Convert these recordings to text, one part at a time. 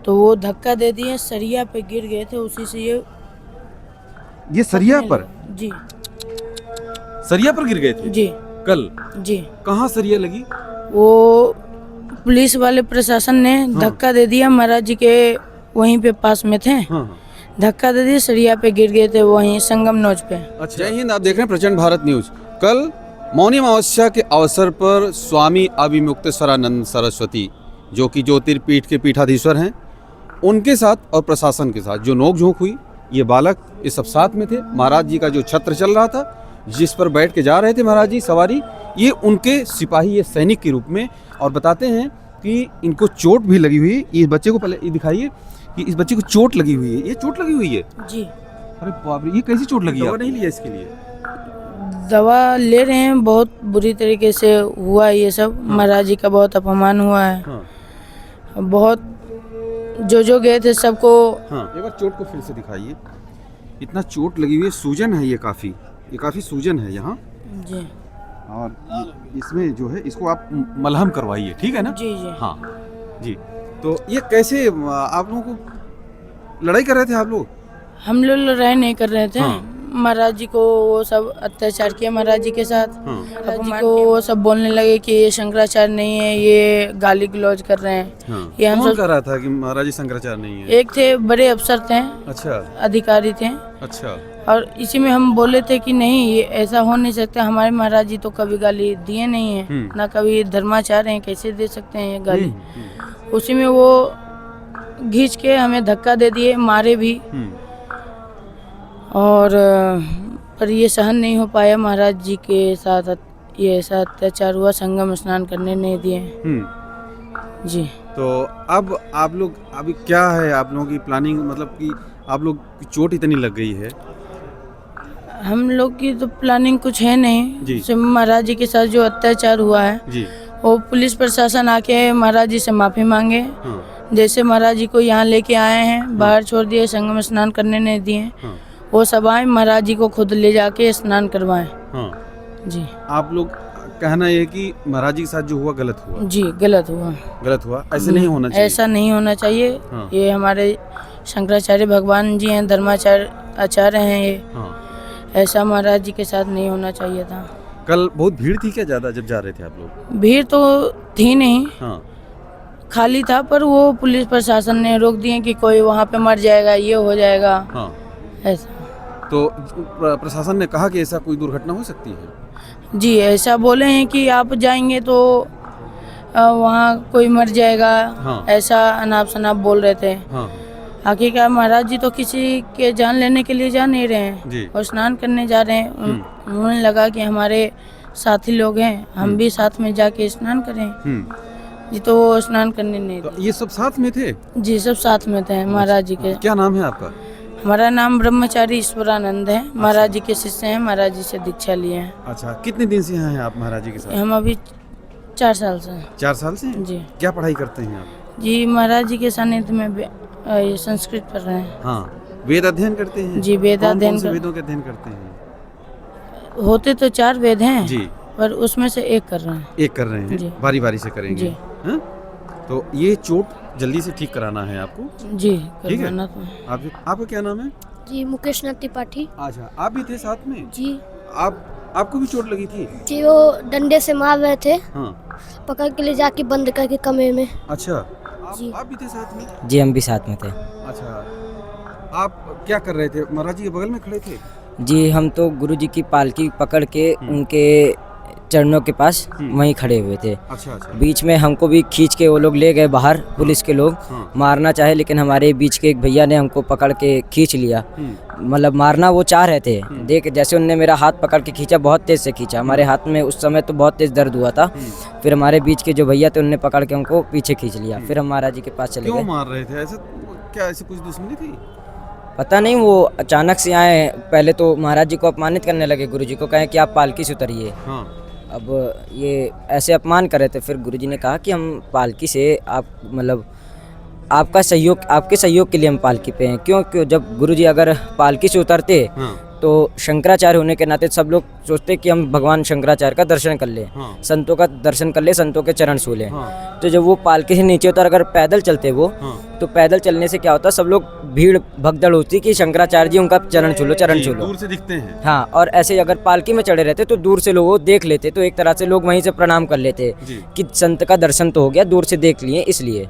तो वो धक्का दे दिए, सरिया पे गिर गए थे, उसी से ये सरिया फटने पर लगा। जी सरिया पर गिर गए थे जी कल? जी। कहाँ सरिया लगी? वो पुलिस वाले प्रशासन ने धक्का दे दिया, महाराज जी के वहीं पे पास में थे, हाँ। धक्का दे दिया, सरिया पे गिर गए थे वहीं संगम नोच पे। अच्छा। जय हिंद, आप देख रहे हैं प्रचंड भारत न्यूज। कल मौनी अमावस्या के अवसर पर स्वामी अभिमुक्तेश्वरानंद सरस्वती, जो कि ज्योतिर्पीठ के पीठाधीश्वर हैं, उनके साथ और प्रशासन के साथ जो नोकझोंक हुई, ये बालक ये सब साथ में थे। महाराज जी का जो छत्र चल रहा था, जिस पर बैठ के जा रहे थे महाराज जी सवारी, ये उनके सिपाही, ये सैनिक के रूप में, और बताते हैं कि इनको चोट भी लगी हुई है। इस बच्चे को पहले ये दिखाइए कि इस बच्चे को चोट लगी हुई है। ये चोट लगी हुई है? जी। अरे बाप रे, ये कैसी चोट लगी? दवा नहीं लिया इसके लिए? दवा ले रहे हैं, बहुत बुरी तरीके से हुआ ये सब। महाराज जी का बहुत अपमान हुआ है। हाँ। बहुत जो गए थे सबको। हाँ, एक बार चोट को फिर से दिखाइए। इतना चोट लगी हुई है, सूजन है, ये काफ़ी सूजन है यहाँ। जी। और इसमें जो है, इसको आप मलहम करवाइए, ठीक है ना? जी जी। हाँ जी। तो ये कैसे आप लोगों को लड़ाई कर रहे थे आप लोग? हम लोग लड़ाई नहीं कर रहे थे। हाँ। महाराज जी को वो सब अत्याचार किया, महाराज जी के साथ। हाँ। महाराज जी को वो सब बोलने लगे कि ये शंकराचार्य नहीं है, ये गाली गलौज कर रहे हैं। हाँ। ये हम कौन सब कर रहा था कि महाराज जी शंकराचार्य नहीं है? एक थे, बड़े अफसर थे, अच्छा अधिकारी थे, अच्छा। और इसी में हम बोले थे कि नहीं, ये ऐसा हो नहीं सकता। हमारे महाराज जी तो कभी गाली दिए नहीं है, ना कभी धर्माचार्य हैं, कैसे दे सकते हैं ये गाली। उसी में वो घींच के हमें धक्का दे दिए, मारे भी। और पर ये सहन नहीं हो पाया, महाराज जी के साथ ये ऐसा अत्याचार हुआ, संगम स्नान करने नहीं दिए। जी। तो अब आप लोग, अभी क्या है आप लोगों की प्लानिंग, मतलब कि आप लोग की चोट इतनी लग गई है? हम लोग की तो प्लानिंग कुछ है नहीं। जी। सिर्फ महाराज जी के साथ जो अत्याचार हुआ है, जी। वो पुलिस प्रशासन आके महाराज जी से माफ़ी मांगे। हाँ। जैसे महाराज जी को यहाँ लेके आए हैं, बाहर छोड़ दिए, संगम स्नान करने नहीं दिए, हाँ। वो सब आए, महाराज जी को खुद ले जाके स्नान करवाएं। हाँ। जी। आप लोग कहना ये कि महाराज जी के साथ जो हुआ गलत हुआ? जी, गलत हुआ। गलत हुआ, ऐसे नहीं होना चाहिए। ऐसा नहीं होना चाहिए। हाँ। ये हमारे शंकराचार्य भगवान जी हैं, धर्माचार्य आचार्य हैं ये। हाँ। ऐसा महाराज जी के साथ नहीं होना चाहिए था। कल बहुत भीड़ थी क्या ज़्यादा जब जा रहे थे आप लोग? भीड़ तो थी नहीं, हाँ। खाली था, पर वो पुलिस प्रशासन ने रोक दिए कि कोई वहाँ पे मर जाएगा, ये हो जाएगा। हाँ। ऐसा। तो प्रशासन ने कहा कि ऐसा कोई दुर्घटना हो सकती है? जी, ऐसा बोले हैं कि आप जाएंगे तो वहाँ कोई मर जाएगा। हाँ। ऐसा अनाप शनाप बोल रहे थे। हाँ। हकीकत महाराज जी तो किसी के जान लेने के लिए जा नहीं रहे हैं, जी। और स्नान करने जा रहे हैं। उन्हें लगा कि हमारे साथी लोग हैं, हम भी साथ में जाके स्नान करें। जी, तो वो स्नान करने नहीं तो दिए। ये सब साथ में थे? जी, सब साथ में थे महाराज जी के। क्या नाम है आपका? हमारा नाम ब्रह्मचारी ईश्वरानंद है। महाराज जी के शिष्य हैं, महाराज जी से दीक्षा लिए हैं। अच्छा, कितने दिन से यहाँ हैं आप महाराज जी के साथ? हम अभी 4 साल से हैं। 4 साल से? जी। क्या पढ़ाई करते हैं आप? जी, महाराज जी के सानिध्य में ये संस्कृत पढ़ रहे हैं। हाँ। वेद अध्ययन करते हैं? जी, वेद अध्ययन कौन से वेदों के अध्ययन करते हैं? होते तो 4 वेद हैं जी। पर उसमें से एक कर रहे हैं। एक कर रहे हैं? जी। बारी बारी से करेंगे? जी। हाँ? तो ये चोट जल्दी से ठीक कराना है आपको? जी, ठीक है। करवाना तो है। आपका क्या नाम है? जी, मुकेश नाथ त्रिपाठी। अच्छा, आप भी थे साथ में? जी। आपको भी चोट लगी थी? जी, वो डंडे से मार रहे थे, हाँ। पकड़ के ले जाके बंद करके कमरे में। अच्छा। जी। आप भी थे साथ में? जी, हम भी साथ में थे। अच्छा, आप क्या कर रहे थे? महाराज जी के बगल में खड़े थे? जी, हम तो गुरु जी की पालकी पकड़ के उनके चरणों के पास वहीं खड़े हुए थे। अच्छा अच्छा। बीच में हमको भी खींच के वो लोग ले गए बाहर, पुलिस के लोग मारना चाहे, लेकिन हमारे बीच के एक भैया ने हमको पकड़ के खींच लिया। मतलब मारना वो चाह रहे थे, देख जैसे उनने मेरा हाथ पकड़ के खींचा, बहुत तेज़ से खींचा। हमारे हाथ में उस समय तो बहुत तेज़ दर्द हुआ था। फिर हमारे बीच के जो भैया थे उनने पकड़ के हमको पीछे खींच लिया। फिर हम महाराज जी के पास चले क्यों गए। मार रहे थे ऐसे? क्या ऐसी कुछ दुश्मनी थी? पता नहीं, वो अचानक से आए। पहले तो महाराज जी को अपमानित करने लगे, गुरु जी को कहें कि आप पालकी से उतरिए। हाँ। अब ये ऐसे अपमान कर रहे थे। फिर गुरुजी ने कहा कि हम पालकी से आप मतलब आपका सहयोग, आपके सहयोग के लिए हम पालकी पे हैं। क्यों जब गुरुजी अगर पालकी से उतरते तो शंकराचार्य होने के नाते सब लोग सोचते कि हम भगवान शंकराचार्य का दर्शन कर लें, हाँ। संतों का दर्शन कर ले, संतों के चरण छू लें। हाँ। तो जब वो पालकी से नीचे उतर अगर पैदल चलते वो, हाँ। तो पैदल चलने से क्या होता, सब लोग भीड़ भगदड़ होती कि शंकराचार्य जी उनका चरण छू लो, चरण जी, छू लो। दूर से दिखते हैं। हाँ, और ऐसे अगर पालकी में चढ़े रहते तो दूर से लोग वो देख लेते, तो एक तरह से लोग वहीं से प्रणाम कर लेते जी। कि संत का दर्शन तो हो गया, दूर से देख लिए इसलिए।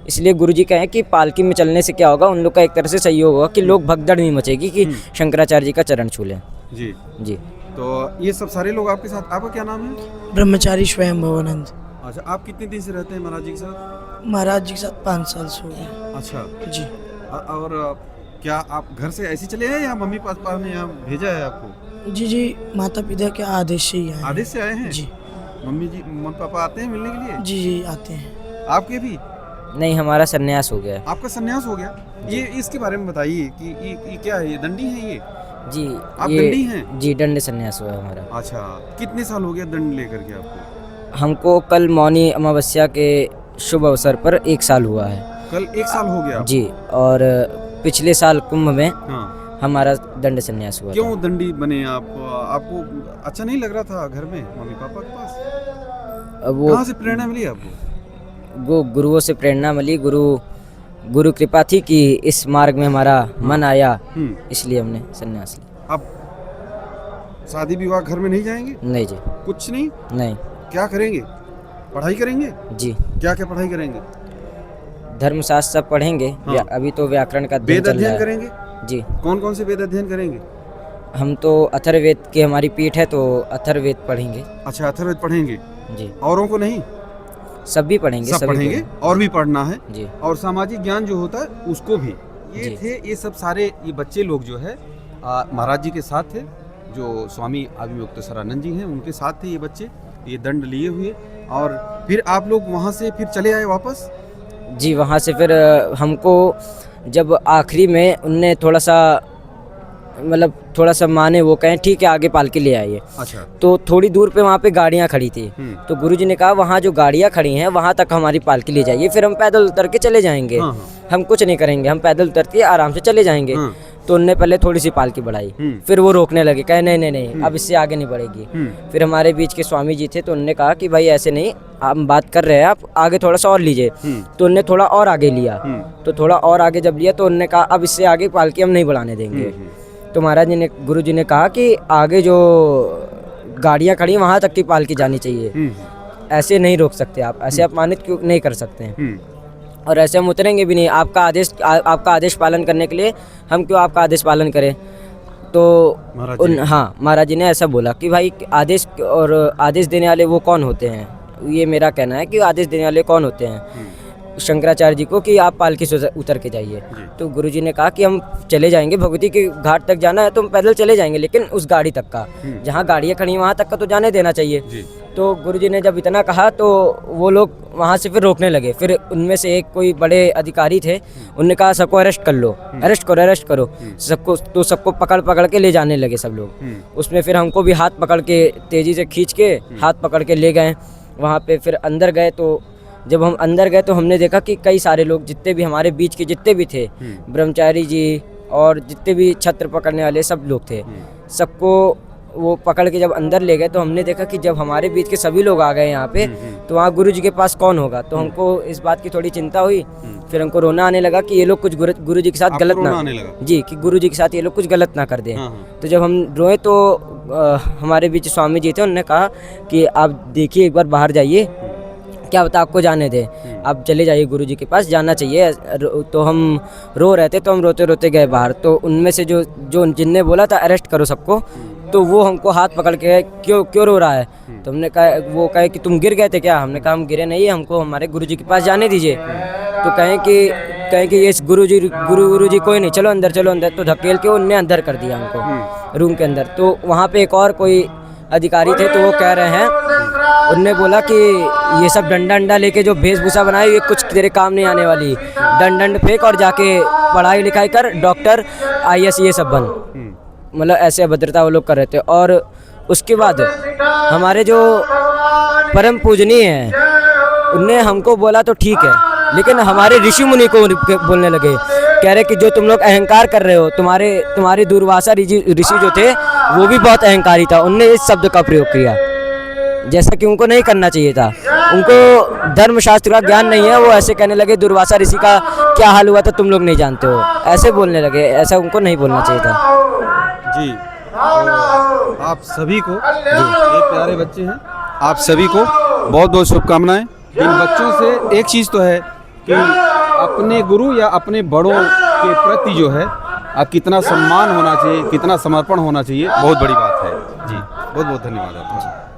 इसलिए गुरुजी कहें कि पालकी में चलने से क्या होगा, उन लोग का एक तरह से सहयोग होगा कि लोग भगदड़ नहीं मचेगी कि शंकराचार्य जी का चरण छू लें। जी। जी। तो ये सब सारे लोग आपके साथ, आपका क्या नाम है? ब्रह्मचारी स्वयं भवानंद। अच्छा, आप कितने दिन से रहते हैं महाराज जी के साथ? महाराज जी के साथ 5 साल से हो गए। अच्छा जी। और क्या आप घर से ऐसे चले हैं या मम्मी पापा ने यहाँ भेजा है आपको? जी, माता पिता के आदेश से ही आए हैं। आदेश से आए हैं? जी। मम्मी पापा आते हैं मिलने के लिए? जी, आते हैं। आपके भी? नहीं, हमारा संन्यास हो गया है। आपका संन्यास हो गया? ये इसके बारे में बताइए कि ये क्या है, ये दंडी है ये? जी, आप ये दंडी हैं? जी, दंड संन्यास हुआ है हमारा। अच्छा, कितने साल हो गया दंड लेकर के आपको? हमको कल मौनी अमावस्या के शुभ अवसर पर 1 साल हुआ है। कल 1 साल हो गया? जी, और पिछले साल कुंभ में हाँ। हमारा दंड संन्यास हुआ था। क्यों दंडी बने आप? आपको अच्छा नहीं लग रहा था घर में मम्मी पापा के पास? वो कहाँ से प्रेरणा मिली आपको? वो गुरुओं से प्रेरणा मिली, गुरु कृपा थी कि इस मार्ग में हमारा मन आया, इसलिए हमने संन्यास लिया। अब शादी विवाह घर में नहीं जाएंगे? नहीं जी। कुछ नहीं? नहीं क्या करेंगे? पढ़ाई करेंगे? जी। क्या क्या पढ़ाई करेंगे? धर्मशास्त्र सब पढ़ेंगे। हाँ। अभी तो व्याकरण का अध्ययन वेद चल रहा अध्ययन है। करेंगे? जी। कौन कौन से वेद अध्ययन करेंगे? हम तो अथर्ववेद की हमारी पीठ है, तो अथर्ववेद पढ़ेंगे। अच्छा, अथर्ववेद पढ़ेंगे? जी। औरों को नहीं? सब भी पढ़ेंगे। सब पढ़ेंगे और भी पढ़ना है जी। और सामाजिक ज्ञान जो होता है उसको भी। ये जी। थे ये सब सारे ये बच्चे लोग जो है महाराज जी के साथ थे, जो स्वामी अभिमुक्तेश्वरानंद जी हैं उनके साथ थे ये बच्चे, ये दंड लिए हुए। और फिर आप लोग वहाँ से फिर चले आए वापस? जी, वहाँ से फिर हमको जब आखिरी में उनने थोड़ा सा माने, वो कहें ठीक है आगे पालकी ले आइए। अच्छा। तो थोड़ी दूर पे वहाँ पे गाड़ियाँ खड़ी थी, तो गुरुजी ने कहा वहाँ जो गाड़ियाँ खड़ी हैं वहाँ तक हमारी पालकी ले जाइए, फिर हम पैदल उतर के चले जाएंगे। हाँ। हम कुछ नहीं करेंगे, हम पैदल उतर के आराम से चले जाएंगे। हाँ। तो उनने पहले थोड़ी सी पालकी बढ़ाई, फिर वो रोकने लगे, कहे नहीं अब इससे आगे नहीं बढ़ेगी। फिर हमारे बीच के स्वामी जी थे, तो उनने कहा कि भाई ऐसे नहीं, हम बात कर रहे हैं, आप आगे थोड़ा सा और लीजिए। तो उनने थोड़ा और आगे लिया, तो थोड़ा और आगे जब लिया तो उनने कहा अब इससे आगे पालकी हम नहीं बढ़ाने देंगे। तो महाराज जी ने, गुरु जी ने कहा कि आगे जो गाड़ियाँ खड़ी वहाँ तक की पालकी जानी चाहिए, ऐसे नहीं रोक सकते आप, ऐसे अपमानित क्यों नहीं कर सकते हैं, और ऐसे हम उतरेंगे भी नहीं। आपका आदेश पालन करने के लिए हम क्यों आपका आदेश पालन करें। तो महाराज जी ने ऐसा बोला कि भाई आदेश देने वाले वो कौन होते हैं, ये मेरा कहना है कि आदेश देने वाले कौन होते हैं शंकराचार्य जी को, कि आप पालकी से उतर के जाइए। तो गुरुजी ने कहा कि हम चले जाएंगे, भगवती के घाट तक जाना है तो हम पैदल चले जाएंगे, लेकिन उस गाड़ी तक का, जहाँ गाड़ियाँ खड़ी वहाँ तक का तो जाने देना चाहिए। तो गुरुजी ने जब इतना कहा तो वो लोग वहाँ से फिर रोकने लगे। फिर उनमें से एक कोई बड़े अधिकारी थे, उनने कहा सबको अरेस्ट कर लो, अरेस्ट करो सबको। तो सबको पकड़ के ले जाने लगे सब लोग। उसमें फिर हमको भी हाथ पकड़ के तेज़ी से खींच के हाथ पकड़ के ले गए वहाँ पे। फिर अंदर गए, तो जब हम अंदर गए तो हमने देखा कि कई सारे लोग, जितने भी हमारे बीच के जितने भी थे, ब्रह्मचारी जी और जितने भी छत्र पकड़ने वाले सब लोग थे, सबको वो पकड़ के जब अंदर ले गए तो हमने देखा कि जब हमारे बीच के सभी लोग आ गए यहाँ पे, तो वहाँ गुरु जी के पास कौन होगा। तो हमको इस बात की थोड़ी चिंता हुई। फिर हमको रोना आने लगा कि ये लोग कुछ गुरु जी के साथ गलत ना, जी, कि गुरु जी के साथ ये लोग कुछ गलत ना कर दें। तो जब हम रोए तो हमारे बीच स्वामी जी थे, उन्होंने कहा कि आप देखिए एक बार बाहर जाइए, क्या बता आपको जाने दे, आप चले जाइए गुरु जी के पास, जाना चाहिए। तो हम रो रहे थे, तो हम रोते रोते गए बाहर। तो उनमें से जो जिनने बोला था अरेस्ट करो सबको, तो वो हमको हाथ पकड़ के क्यों रो रहा है। तो हमने कहा, वो कहे कि तुम गिर गए थे क्या। हमने कहा हम गिरे नहीं, हमको हमारे गुरु जी के पास जाने दीजिए। तो कहें कि ये गुरु जी कोई नहीं, चलो अंदर। तो धकेल के उनने अंदर कर दिया हमको रूम के अंदर। तो वहाँ पे एक और कोई अधिकारी थे, तो वो कह रहे हैं, उनने बोला कि ये सब डंडा लेके जो वेशभूषा बनाई, ये कुछ तेरे काम नहीं आने वाली, दंड फेंक और जाके पढ़ाई लिखाई कर, डॉक्टर IAS ये सब बन। मतलब ऐसे अभद्रता वो लोग कर रहे थे। और उसके बाद हमारे जो परम पूजनीय हैं, उनने हमको बोला तो ठीक है, लेकिन हमारे ऋषि मुनि को बोलने लगे, कह रहे कि जो तुम लोग अहंकार कर रहे हो, तुम्हारे दूर्वासा ऋषि जो थे वो भी बहुत अहंकारी था, उनने इस शब्द का प्रयोग किया, जैसा कि उनको नहीं करना चाहिए था। उनको धर्मशास्त्र का ज्ञान नहीं है, वो ऐसे कहने लगे दूर्वासा ऋषि का क्या हाल हुआ था तुम लोग नहीं जानते हो, ऐसे बोलने लगे। ऐसा उनको नहीं बोलना चाहिए था। जी, तो आप सभी को, ये प्यारे बच्चे हैं, आप सभी को बहुत बहुत शुभकामनाएं। इन बच्चों से एक चीज़ तो है कि अपने गुरु या अपने बड़ों के प्रति जो है कितना सम्मान होना चाहिए, कितना समर्पण होना चाहिए, बहुत बड़ी बात है। जी, बहुत बहुत धन्यवाद आपका।